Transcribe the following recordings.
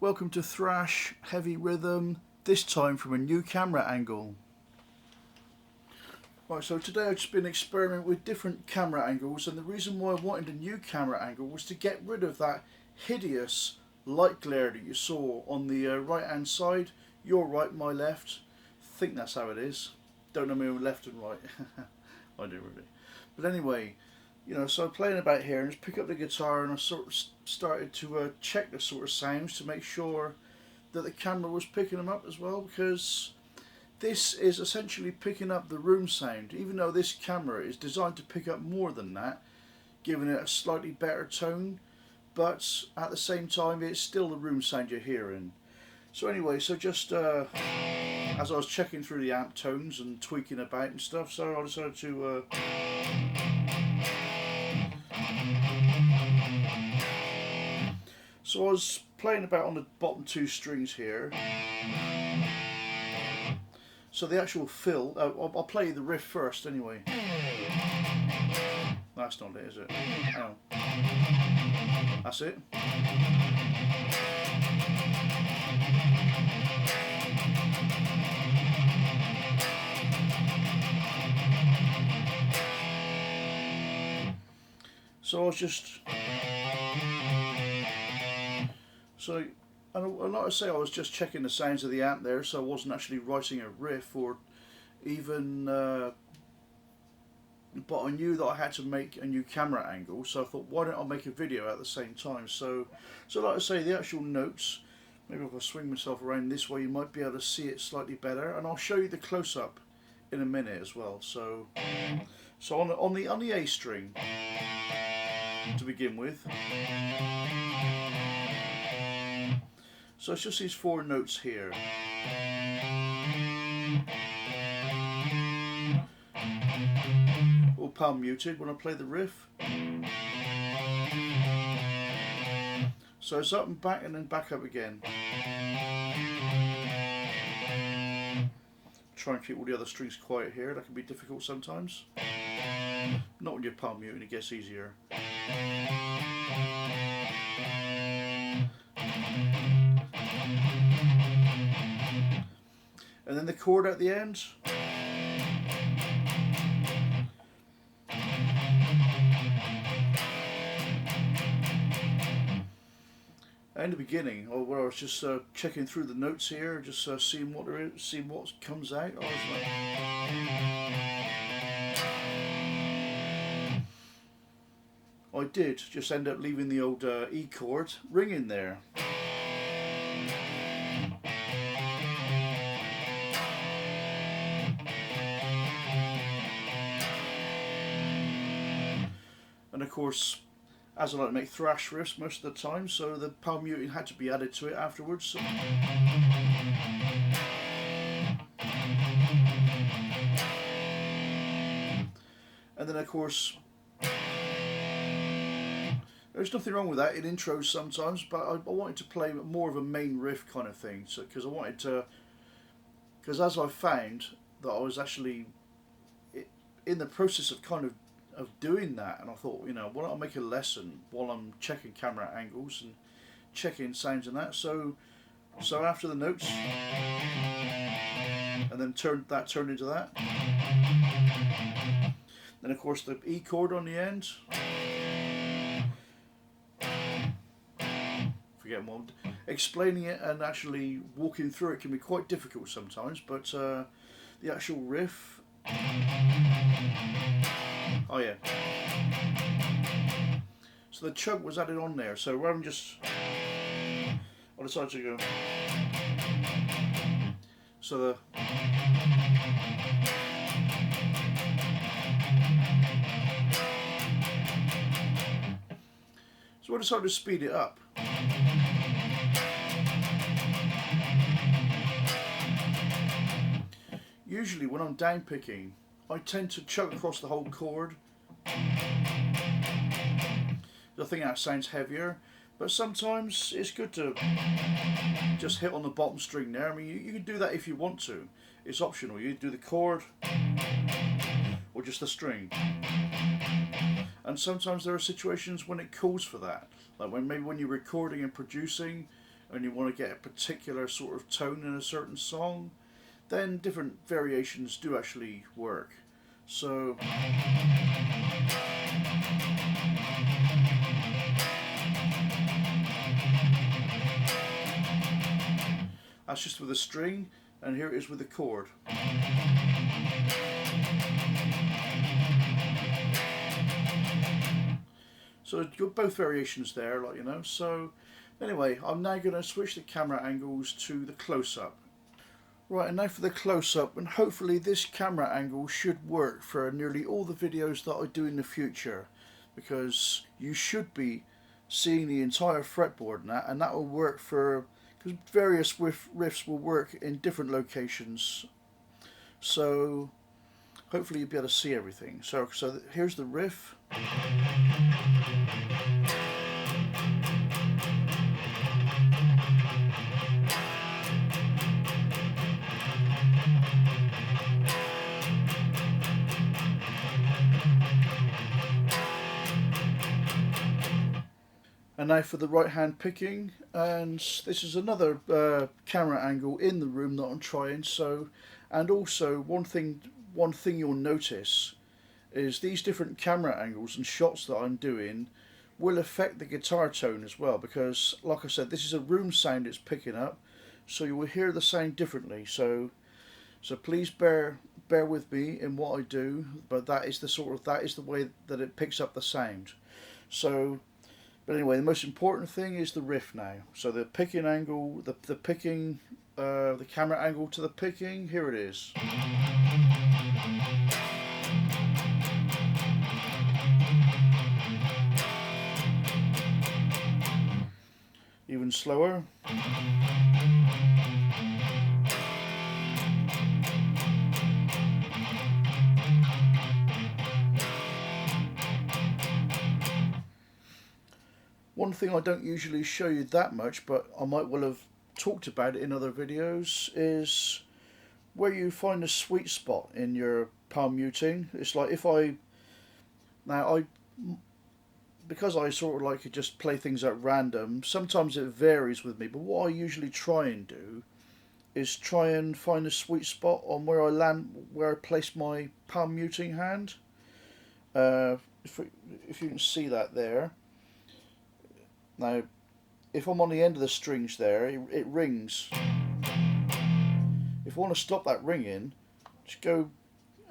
Welcome to Thrash, Heavy Rhythm, this time from a new camera angle. Right, so today I've just been experimenting with different camera angles, and the reason why I wanted a new camera angle was to get rid of that hideous light glare that you saw on the right hand side. Your right, my left. I think that's how it is. Don't know my own left and right. I do really. But anyway, you know, so I'm playing about here and just pick up the guitar and I sort of started to check the sort of sounds to make sure that the camera was picking them up as well, because this is essentially picking up the room sound, even though this camera is designed to pick up more than that, giving it a slightly better tone, but at the same time it's still the room sound you're hearing. So anyway, so just as I was checking through the amp tones and tweaking about and stuff, so I decided to so I was playing about on the bottom two strings here. So the actual fill, I'll play the riff first anyway. That's not it, is it? Oh. That's it. So I was just... So, and like I say, I was just checking the sounds of the amp there, so I wasn't actually writing a riff or even... but I knew that I had to make a new camera angle, so I thought, why don't I make a video at the same time? So like I say, the actual notes, maybe if I swing myself around this way, you might be able to see it slightly better, and I'll show you the close-up in a minute as well. So on the A string, to begin with. So it's just these four notes here. All palm muted when I play the riff. So it's up and back and then back up again. Try and keep all the other strings quiet here, that can be difficult sometimes. Not when you're palm muting, it gets easier. And then the chord at the end. In the beginning, or where I was just checking through the notes here, just seeing what there is, seeing what comes out. I was like, I did just end up leaving the old E chord ringing there. And of course, as I like to make thrash riffs most of the time, so the palm muting had to be added to it afterwards. And then of course, there's nothing wrong with that in intros sometimes, but I wanted to play more of a main riff kind of thing, so because I wanted to, because as I found that I was actually in the process of kind of doing that, and I thought, you know, why don't I make a lesson while I'm checking camera angles and checking sounds and that. So after the notes, and then turned into that. Then of course the E chord on the end. Forget what explaining it and actually walking through it can be quite difficult sometimes, but the actual riff. Oh yeah. So the chug was added on there. So rather than just, I decided to go. So the. So I decided to speed it up. Usually when I'm down picking, I tend to chug across the whole chord. I think that sounds heavier, but sometimes it's good to just hit on the bottom string there. I mean, you can do that if you want to. It's optional. You do the chord or just the string. And sometimes there are situations when it calls for that, like when maybe when you're recording and producing and you want to get a particular sort of tone in a certain song, then different variations do actually work. So that's just with a string, and here it is with a chord. So you've got both variations there, like, you know. So anyway, I'm now going to switch the camera angles to the close-up. Right, and now for the close-up, and hopefully this camera angle should work for nearly all the videos that I do in the future, because you should be seeing the entire fretboard and that will work for, because various riffs will work in different locations. So hopefully you'll be able to see everything. So here's the riff. And now for the right hand picking, and this is another camera angle in the room that I'm trying. So, and also one thing you'll notice is these different camera angles and shots that I'm doing will affect the guitar tone as well, because like I said, this is a room sound it's picking up, so you will hear the sound differently. So please bear with me in what I do, but that is the way that it picks up the sound. So, but anyway, the most important thing is the riff now. So the picking angle, the picking, the camera angle to the picking, here it is. Even slower. One thing I don't usually show you that much, but I might well have talked about it in other videos, is where you find a sweet spot in your palm muting. It's like because I sort of like to just play things at random, sometimes it varies with me, but what I usually try and do is try and find a sweet spot on where I place my palm muting hand. If you can see that there. Now, if I'm on the end of the strings there, it rings. If I want to stop that ringing, just go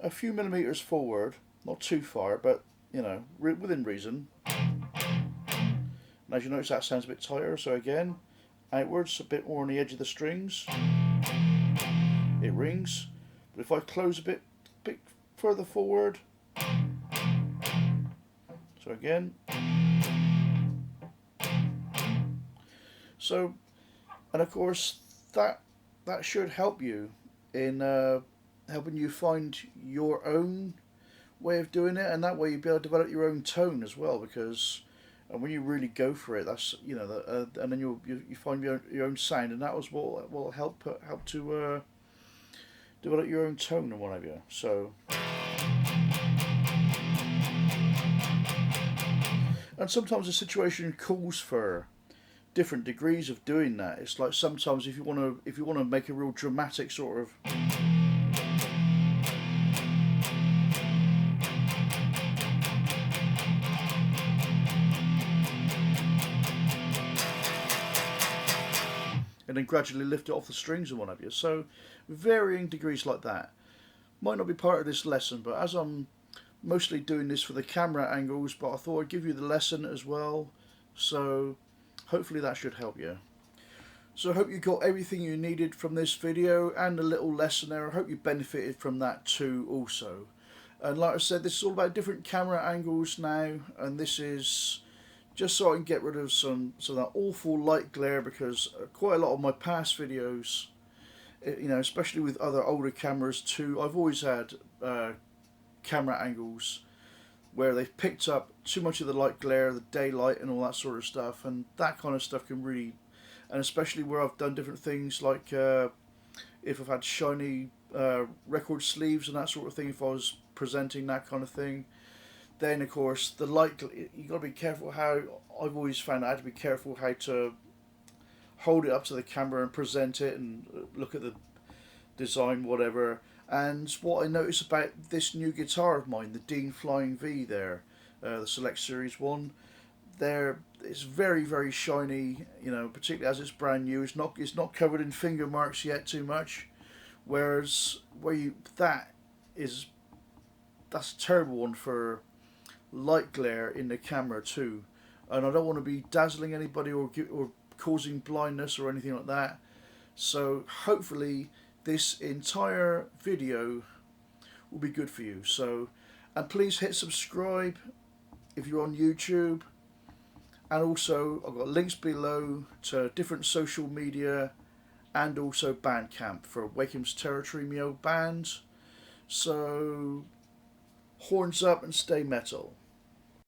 a few millimeters forward, not too far, but you know, within reason. And as you notice, that sounds a bit tighter. So again, outwards, a bit more on the edge of the strings. It rings. But if I close a bit further forward, so again. So, and of course, that should help you in helping you find your own way of doing it, and that way you'll be able to develop your own tone as well. Because when you really go for it, that's, you know, and then you find your own sound, and that was what will help to develop your own tone and what have you. So, and sometimes the situation calls for different degrees of doing that. It's like sometimes if you want to make a real dramatic sort of and then gradually lift it off the strings and what have you. So varying degrees like that might not be part of this lesson, but as I'm mostly doing this for the camera angles, but I thought I'd give you the lesson as well. So hopefully that should help you. So I hope you got everything you needed from this video and a little lesson there. I hope you benefited from that too also. And like I said, this is all about different camera angles now, and this is just so I can get rid of some of that awful light glare, because quite a lot of my past videos, you know, especially with other older cameras too, I've always had camera angles where they've picked up too much of the light glare, the daylight and all that sort of stuff, and that kind of stuff can really, and especially where I've done different things like if I've had shiny record sleeves and that sort of thing, if I was presenting that kind of thing, then of course the light, you got to be careful how, I've always found I had to be careful how to hold it up to the camera and present it and look at the design, whatever. And what I noticed about this new guitar of mine, the Dean Flying V there, the Select Series 1, it's very, very shiny, you know, particularly as it's brand new. It's not covered in finger marks yet too much. Whereas that's a terrible one for light glare in the camera too. And I don't want to be dazzling anybody or causing blindness or anything like that. So hopefully this entire video will be good for you. So, and please hit subscribe if you're on YouTube. And also I've got links below to different social media and also Bandcamp for Wakeham's Territory, my old band. So horns up and stay metal.